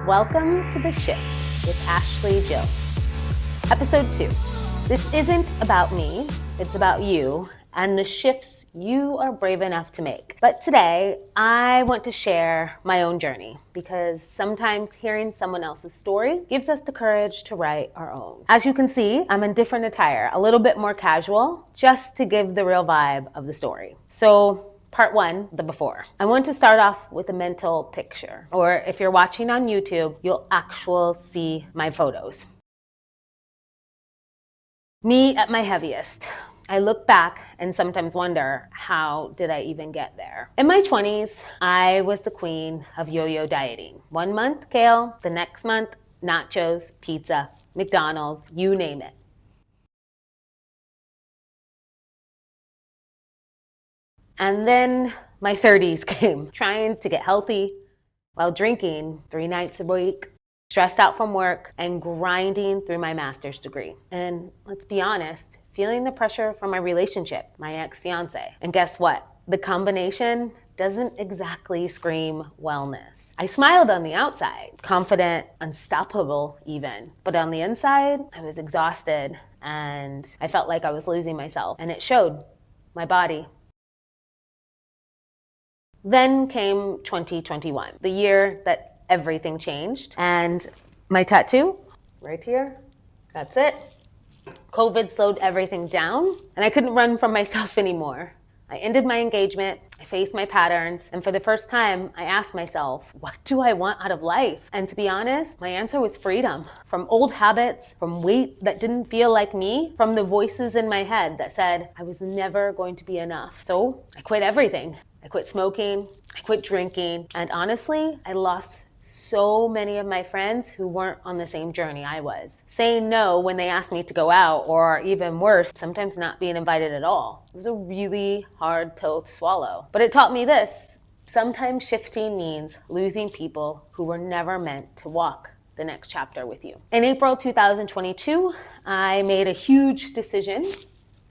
Welcome to The Shift with Skye Joseph. Episode 2. This isn't about me, it's about you and the shifts you are brave enough to make. But today, I want to share my own journey because sometimes hearing someone else's story gives us the courage to write our own. As you can see, I'm in different attire, a little bit more casual, just to give the real vibe of the story. So, Part 1, the before. I want to start off with a mental picture, or if you're watching on YouTube, you'll actually see my photos. Me at my heaviest. I look back and sometimes wonder, how did I even get there? In my 20s, I was the queen of yo-yo dieting. 1 month kale, the next month nachos, pizza, McDonald's, you name it. And then my 30s came, trying to get healthy while drinking 3 nights a week, stressed out from work, and grinding through my master's degree. And let's be honest, feeling the pressure from my relationship, my ex-fiance. And guess what? The combination doesn't exactly scream wellness. I smiled on the outside, confident, unstoppable even. But on the inside, I was exhausted and I felt like I was losing myself. And it showed my body. Then came 2021, the year that everything changed. And my tattoo, right here, that's it. COVID slowed everything down, and I couldn't run from myself anymore. I ended my engagement, I faced my patterns, and for the first time, I asked myself, what do I want out of life? And to be honest, my answer was freedom. From old habits, from weight that didn't feel like me, from the voices in my head that said I was never going to be enough. So I quit everything. I quit smoking, I quit drinking, and honestly, I lost so many of my friends who weren't on the same journey I was. Saying no when they asked me to go out, or even worse, sometimes not being invited at all. It was a really hard pill to swallow. But it taught me this. Sometimes shifting means losing people who were never meant to walk the next chapter with you. In April 2022, I made a huge decision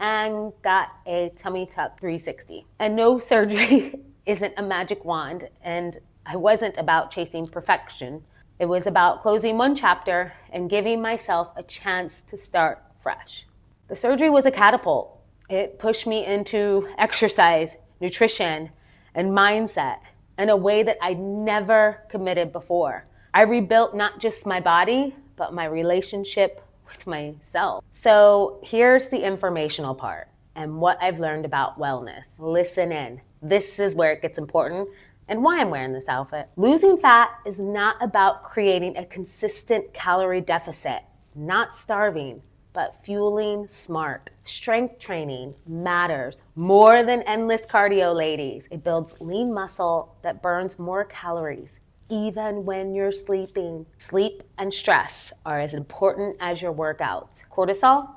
and got a tummy tuck 360. And no, surgery isn't a magic wand, and I wasn't about chasing perfection. It was about closing one chapter and giving myself a chance to start fresh. The surgery was a catapult. It pushed me into exercise, nutrition, and mindset in a way that I'd never committed before. I rebuilt not just my body, but my relationship with myself. So here's the informational part and what I've learned about wellness. Listen in. This is where it gets important and why I'm wearing this outfit. Losing fat is not about creating a consistent calorie deficit, not starving, but fueling smart. Strength training matters more than endless cardio, ladies. It builds lean muscle that burns more calories even when you're sleeping. Sleep and stress are as important as your workouts. Cortisol,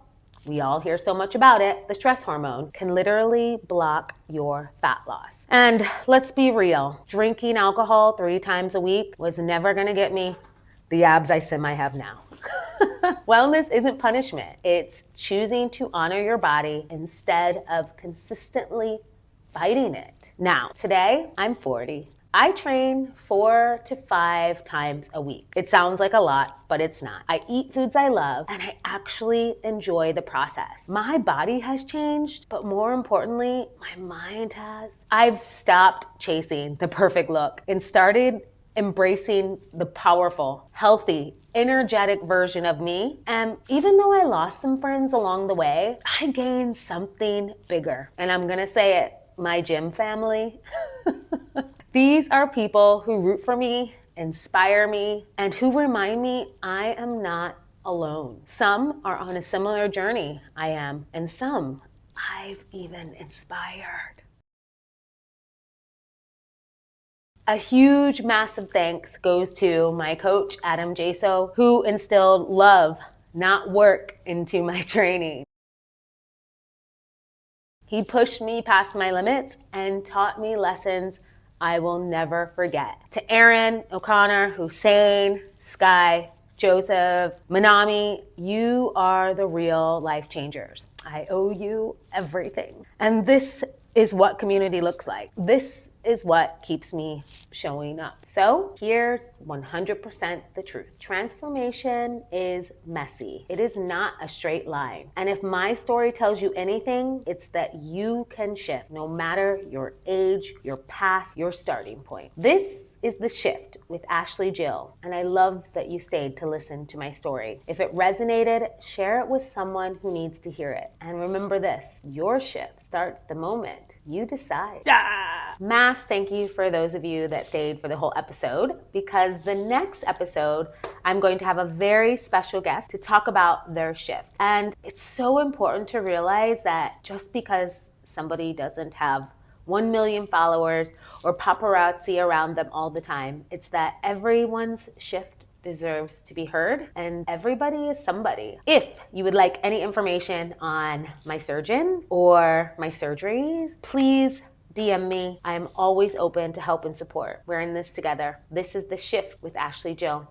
we all hear so much about it, the stress hormone, can literally block your fat loss. And let's be real, drinking alcohol 3 times a week was never gonna get me the abs I semi-have now. Wellness isn't punishment. It's choosing to honor your body instead of consistently fighting it. Now, today, I'm 40. I train 4 to 5 times a week. It sounds like a lot, but it's not. I eat foods I love, and I actually enjoy the process. My body has changed, but more importantly, my mind has. I've stopped chasing the perfect look and started embracing the powerful, healthy, energetic version of me. And even though I lost some friends along the way, I gained something bigger. And I'm gonna say it, my gym family. These are people who root for me, inspire me, and who remind me I am not alone. Some are on a similar journey I am, and some I've even inspired. A huge, massive thanks goes to my coach, Adam Jaso, who instilled love, not work, into my training. He pushed me past my limits and taught me lessons I will never forget. To Aaron, O'Connor, Hussien, Skye, Joseph, Minami, you are the real life changers. I owe you everything. And this is what community looks like. This is what keeps me showing up. So here's 100% the truth. Transformation is messy. It is not a straight line. And if my story tells you anything, it's that you can shift no matter your age, your past, your starting point. This is The Shift with Ashley Jill, and I love that you stayed to listen to my story. If it resonated, share it with someone who needs to hear it. And remember this, your shift starts the moment you decide. Mass thank you for those of you that stayed for the whole episode, because the next episode, I'm going to have a very special guest to talk about their shift. And it's so important to realize that just because somebody doesn't have 1 million followers or paparazzi around them all the time, it's that everyone's shift deserves to be heard, and everybody is somebody. If you would like any information on my surgeon or my surgeries, please DM me. I'm always open to help and support. We're in this together. This is The Shift with Ashley Jill.